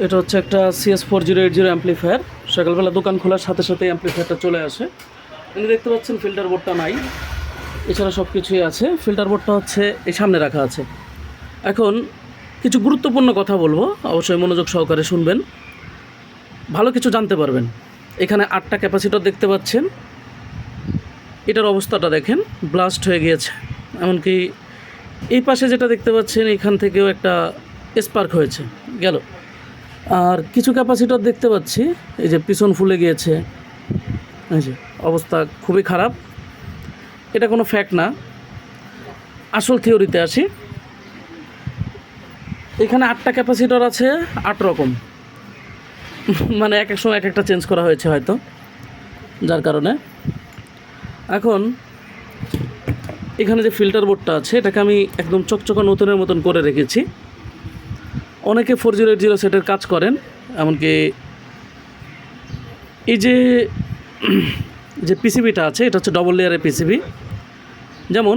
এটা হচ্ছে একটা CS4080 অ্যাম্পলিফায়ার। সকালবেলা দোকান খোলার সাথে সাথে অ্যাম্পলিফায়ারটা চলে আসে। এখানে দেখতে পাচ্ছেন ফিল্টার বোর্ডটা নাই, এছাড়া সব কিছুই আছে। ফিল্টার বোর্ডটা হচ্ছে এই সামনে রাখা আছে। এখন কিছু গুরুত্বপূর্ণ কথা বলবো, অবশ্যই মনোযোগ সহকারে শুনবেন, ভালো কিছু জানতে পারবেন। এখানে 8টা ক্যাপাসিটর দেখতে পাচ্ছেন। এটার অবস্থাটা দেখেন, ব্লাস্ট হয়ে গিয়েছে। এমনকি এই পাশে যেটা দেখতে পাচ্ছেন এখান থেকেও একটা স্পার্ক হয়েছে গেল। আর কিছু ক্যাপাসিটর দেখতে পাচ্ছি এই যে পিছন ফুলে গিয়েছে, এই যে অবস্থা খুবই খারাপ। এটা কোনো ফ্যাক্ট না, আসল থিওরিতে আসি। এখানে 8টা ক্যাপাসিটর আছে, 8 রকম, মানে এক এক সময় এক একটা চেঞ্জ করা হয়েছে হয়তো, যার কারণে। এখন এখানে যে ফিল্টার বোর্ডটা আছে এটাকে আমি একদম চকচকা নতুনের মতন করে রেখেছি। অনেকে 4080 সেটের কাজ করেন, এমনকি এই যে পিসিবিটা আছে এটা হচ্ছে ডবল লেয়ারের পিসিবি। যেমন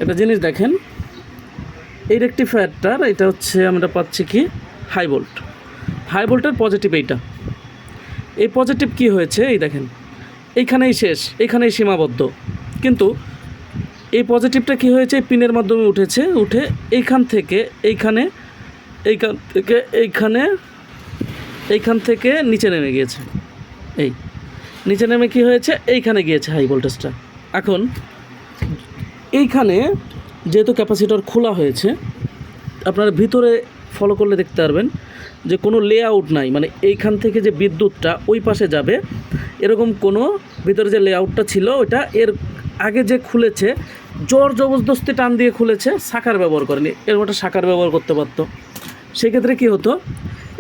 একটা জিনিস দেখেন, এই রেকটিফায়ারটার এটা হচ্ছে আমরা পাচ্ছি কি হাই ভোল্টের পজিটিভ। এই পজিটিভ কি হয়েছে এই দেখেন, এইখানেই শেষ, এইখানেই সীমাবদ্ধ। কিন্তু এই পজিটিভটা কি হয়েছে, পিনের মাধ্যমে উঠে এইখান থেকে এইখান থেকে নিচে নেমে গিয়েছে। এই নিচে নেমে কি হয়েছে, এইখানে গিয়েছে হাই ভোল্টেজটা। এখন এইখানে যেহেতু ক্যাপাসিটর খোলা হয়েছে, আপনারা ভিতরে ফলো করলে দেখতে পারবেন যে কোনো লেআউট নাই, মানে এইখান থেকে যে বিদ্যুৎটা ওই পাশে যাবে এরকম কোনো ভিতরে যে লেআউটটা ছিল ওটা এর আগে যে খুলেছে জোর জবরদস্তি টান দিয়ে খুলেছে, শাখার ব্যবহার করেনি। এরকম একটা শাখার ব্যবহার করতে পারতো, সেক্ষেত্রে কী হতো,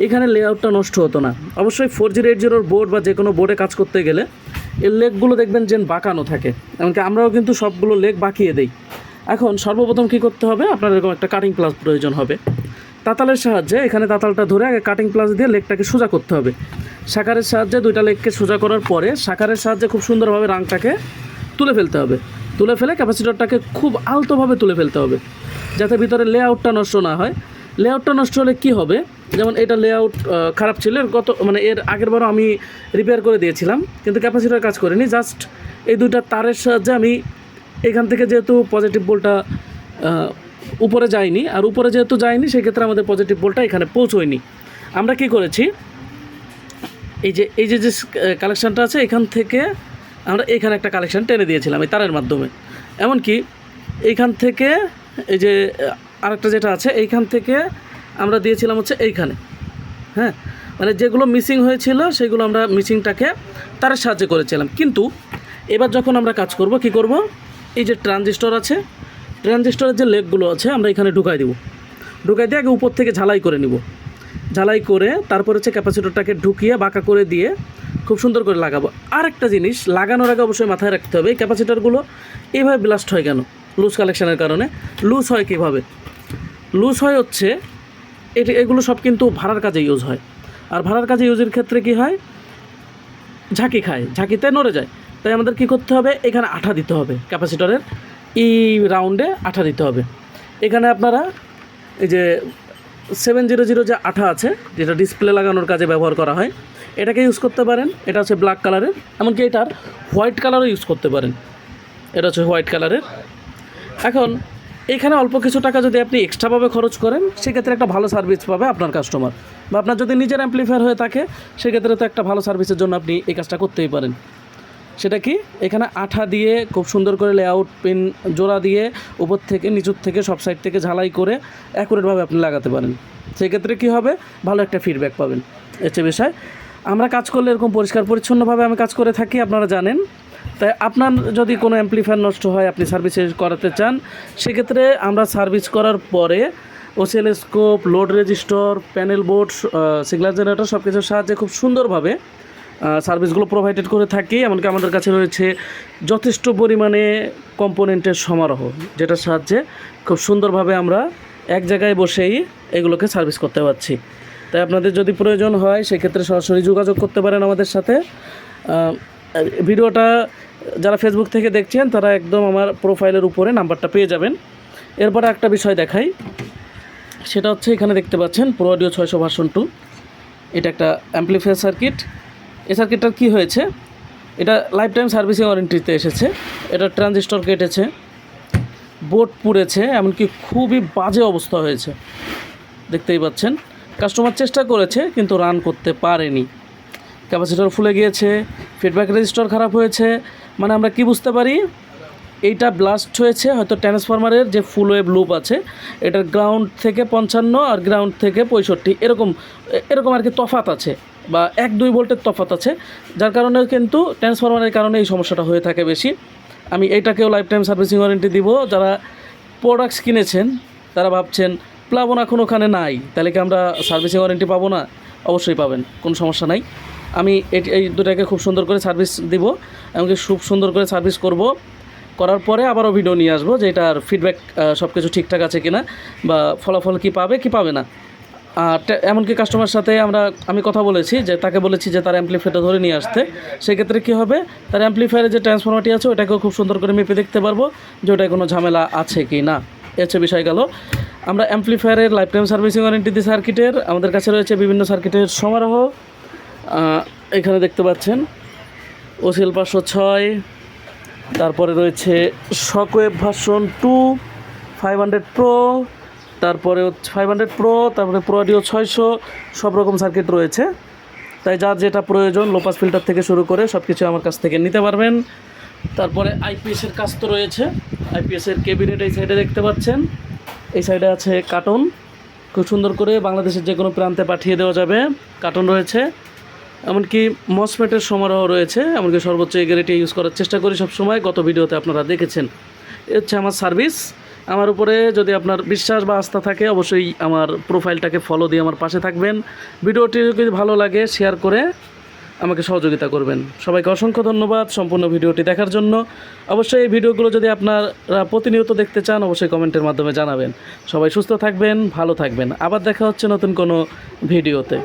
এখানে লেআউটটা নষ্ট হতো না। অবশ্যই 4080 বোর্ড বা যে কোনো বোর্ডে কাজ করতে গেলে এর লেগগুলো দেখবেন যে বাঁকানো থাকে, এমনকি আমরাও কিন্তু সবগুলো লেগ বাঁকিয়ে দিই। এখন সর্বপ্রথম কী করতে হবে, আপনার এরকম একটা কাটিং প্লাস প্রয়োজন হবে। তাতালের সাহায্যে এখানে তাতালটা ধরে আগে কাটিং প্লাস দিয়ে লেগটাকে সোজা করতে হবে। শাকারের সাহায্যে 2টা লেগকে সোজা করার পরে শাকারের সাহায্যে খুব সুন্দরভাবে রাংটাকে তুলে ফেলতে হবে। তুলে ফেলে ক্যাপাসিটরটাকে খুব আলতোভাবে তুলে ফেলতে হবে, যাতে ভিতরে লেআউটটা নষ্ট না হয়। লেআউটটা নষ্ট হলে কি হবে, যেমন এটা লেআউট খারাপ ছিল, এর আগের বারও আমি রিপেয়ার করে দিয়েছিলাম, কিন্তু ক্যাপাসিটর কাজ করিনি। জাস্ট এই 2টা তারের সাহায্যে আমি এখান থেকে যেহেতু পজিটিভ বোল্টটা উপরে যায়নি, আর উপরে যেহেতু যায়নি সেক্ষেত্রে আমাদের পজিটিভ বোল্টটা এখানে পৌঁছয়নি। আমরা কি করেছি, এই যে কালেকশানটা আছে এখান থেকে আমরা এখানে একটা কালেকশান টেনে দিয়েছিলাম এই তারের মাধ্যমে। এমনকি এইখান থেকে এই যে আরেকটা যেটা আছে এইখান থেকে আমরা দিয়েছিলাম হচ্ছে এইখানে। হ্যাঁ, মানে যেগুলো মিসিং হয়েছিল সেগুলো আমরা মিসিংটাকে তারের সাহায্যে করেছিলাম। কিন্তু এবার যখন আমরা কাজ করব কি করব, এই যে ট্রানজিস্টর আছে, ট্রানজিস্টরের যে লেগগুলো আছে আমরা এখানে ঢুকাই দিয়ে আগে উপর থেকে ঝালাই করে নিব। ঝালাই করে তারপর হচ্ছে ক্যাপাসিটরটাকে ঢুকিয়ে বাঁকা করে দিয়ে খুব সুন্দর করে লাগাবো। আর একটা জিনিস লাগানোর আগে অবশ্যই মাথায় রাখতে হবে, এই ক্যাপাসিটরগুলো এইভাবে ব্লাস্ট হয় কেন, লুজ কালেকশানের কারণে। লুজ হয় কীভাবে, লুজ হয় হচ্ছে এগুলো সব কিন্তু ভাড়ার কাজে ইউজ হয়। আর ভাড়ার কাজে ইউজের ক্ষেত্রে কি হয়, ঝাঁকি খায়, ঝাঁকিতে নড়ে যায়। তাই আমাদের কি করতে হবে, এখানে আঠা দিতে হবে, ক্যাপাসিটরের এই রাউন্ডে আঠা দিতে হবে। এখানে আপনারা এই যে 700 যে আঠা আছে, যেটা ডিসপ্লে লাগানোর কাজে ব্যবহার করা হয়, এটাকে ইউজ করতে পারেন। এটা হচ্ছে ব্ল্যাক কালারের, এমনকি এটার হোয়াইট কালারও ইউজ করতে পারেন। এটা হচ্ছে হোয়াইট কালারের। এখন এখানে অল্প কিছু টাকা যদি আপনি এক্সট্রাভাবে খরচ করেন, সেক্ষেত্রে একটা ভালো সার্ভিস পাবে আপনার কাস্টমার, বা আপনার যদি নিজের অ্যাম্পলিফায়ার হয়ে থাকে সেক্ষেত্রে তো একটা ভালো সার্ভিসের জন্য আপনি এই কাজটা করতেই পারেন। সেটা কি, এখানে আঠা দিয়ে খুব সুন্দর করে লেআউট পিন জোড়া দিয়ে উপর থেকে নিচুর থেকে সব সাইড থেকে ঝালাই করে অ্যাকুরেটভাবে আপনি লাগাতে পারেন। সেক্ষেত্রে কী হবে, ভালো একটা ফিডব্যাক পাবেন। হচ্ছে বিষয়, আমরা কাজ করলে এরকম পরিষ্কার পরিচ্ছন্নভাবে আমি কাজ করে থাকি, আপনারা জানেন। তাই আপনার যদি কোনো অ্যাম্পলিফায়ার নষ্ট হয়, আপনি সার্ভিস করাতে চান, সেক্ষেত্রে আমরা সার্ভিস করার পরে oscilloscope, load resistor, panel board, signal generator সব কিছুর সাহায্যে খুব সুন্দরভাবে সার্ভিসগুলো প্রোভাইডেড করে থাকি। এমনকি আমাদের কাছে রয়েছে যথেষ্ট পরিমাণে কম্পোনেন্টের সমারোহ, যেটার সাহায্যে খুব সুন্দরভাবে আমরা এক জায়গায় বসেই এগুলোকে সার্ভিস করতে পারছি। তাই আপনাদের যদি প্রয়োজন হয় সেক্ষেত্রে সরাসরি যোগাযোগ করতে পারেন আমাদের সাথে। ভিডিওটা যারা ফেসবুক থেকে দেখছেন তারা একদম আমার প্রোফাইলের উপরে নাম্বারটা পেয়ে যাবেন। এরপরে একটা বিষয় দেখাই, সেটা হচ্ছে এখানে দেখতে পাচ্ছেন প্রো অডিও 600 ভার্সন 2। এটা একটা অ্যাম্পলিফায়ার সার্কিট। এই সার্কিটটার কী হয়েছে, এটা লাইফ টাইম সার্ভিসিং ওয়ারেন্টিতে এসেছে। এটা ট্রানজিস্টর কেটেছে, বোর্ড পুড়েছে, এমনকি খুবই বাজে অবস্থা হয়েছে, দেখতেই পাচ্ছেন। কাস্টমার চেষ্টা করেছে কিন্তু রান করতে পারেনি, ক্যাপাসিটর ফুলে গিয়েছে, ফিডব্যাক রেজিস্টার খারাপ হয়েছে। মানে আমরা কি বুঝতে পারি, এইটা ব্লাস্ট হয়েছে হয়তো ট্রান্সফরমারের যে ফুল ওয়েভ লুপ আছে, এটার গ্রাউন্ড থেকে 55 আর গ্রাউন্ড থেকে 65 এরকম আর কি তফাত আছে, বা 1-2 ভোল্টের তফাত আছে, যার কারণে কিন্তু ট্রান্সফরমারের কারণে এই সমস্যাটা হয়ে থাকে বেশি। আমি এইটাকেও লাইফ টাইম সার্ভিসিং ওয়ারেন্টি দিব। যারা প্রোডাক্টস কিনেছেন তারা ভাবছেন প্লাবন এখন ওখানে নাই, তাহলে কি আমরা সার্ভিসিং ওয়ারেন্টি পাবো না? অবশ্যই পাবেন, কোনো সমস্যা নাই। আমি এই দুটাকে খুব সুন্দর করে সার্ভিস দিব, এমনকি খুব সুন্দর করে সার্ভিস করব। করার পরে আবারও ভিডিও নিয়ে আসবো যে এটার ফিডব্যাক সব কিছু ঠিকঠাক আছে কিনা, বা ফলাফল কি পাবে না। আর এমনকি কাস্টমার সাথে আমি কথা বলেছি, যে তাকে বলেছি যে তার অ্যাম্পলিফায়ারটা ধরে নিয়ে আসতে। সেক্ষেত্রে কী হবে, তার অ্যাম্পলিফায়ারের যে ট্রান্সফরমারটি আছে ওটাকেও খুব সুন্দর করে মেপে দেখতে পারবো যে ওটায় কোনো ঝামেলা আছে কি না। এ হচ্ছে বিষয় গেল। আমরা অ্যাম্পলিফায়ারের লাইফ টাইম সার্ভিসিং ওয়ারেন্টি দিয়ে সার্কিটের, আমাদের কাছে রয়েছে বিভিন্ন সার্কিটের সমারোহ। এখানে দেখতে পাচ্ছেন ওসিএল 506, তারপরে রয়েছে শকওয়েভ ভার্সন 2 500 প্রো, তারপরে 500 প্রো, তারপরে প্রো অডিও 600, সব রকম সার্কিট রয়েছে। তাই যার যেটা প্রয়োজন লোপাস ফিল্টার থেকে শুরু করে সব কিছু আমার কাছ থেকে নিতে পারবেন। তারপরে আইপিএসের কাজ তো রয়েছে, আইপিএসের ক্যাবিনেট এই সাইডে দেখতে পাচ্ছেন, এই সাইডে আছে কার্টন, খুব সুন্দর করে বাংলাদেশের যে কোনো প্রান্তে পাঠিয়ে দেওয়া যাবে, কার্টন রয়েছে। এমনকি মসফেটের সমারোহ রয়েছে, এমনকি সর্বোচ্চ এগ্রেডি ইউজ করার চেষ্টা করি সবসময়, গত ভিডিওতে আপনারা দেখেছেন। এ হচ্ছে আমার সার্ভিস। আমার উপরে যদি আপনার বিশ্বাস বা আস্থা থাকে অবশ্যই আমার প্রোফাইলটাকে ফলো দিয়ে আমার পাশে থাকবেন। ভিডিওটি যদি ভালো লাগে শেয়ার করে আমাকে সহযোগিতা করবেন। সবাইকে অসংখ্য ধন্যবাদ সম্পূর্ণ ভিডিওটি দেখার জন্য। অবশ্যই এই ভিডিওগুলো যদি আপনারা প্রতিনিয়ত দেখতে চান অবশ্যই কমেন্টের মাধ্যমে জানাবেন। সবাই সুস্থ থাকবেন, ভালো থাকবেন। আবার দেখা হচ্ছে নতুন কোনো ভিডিওতে।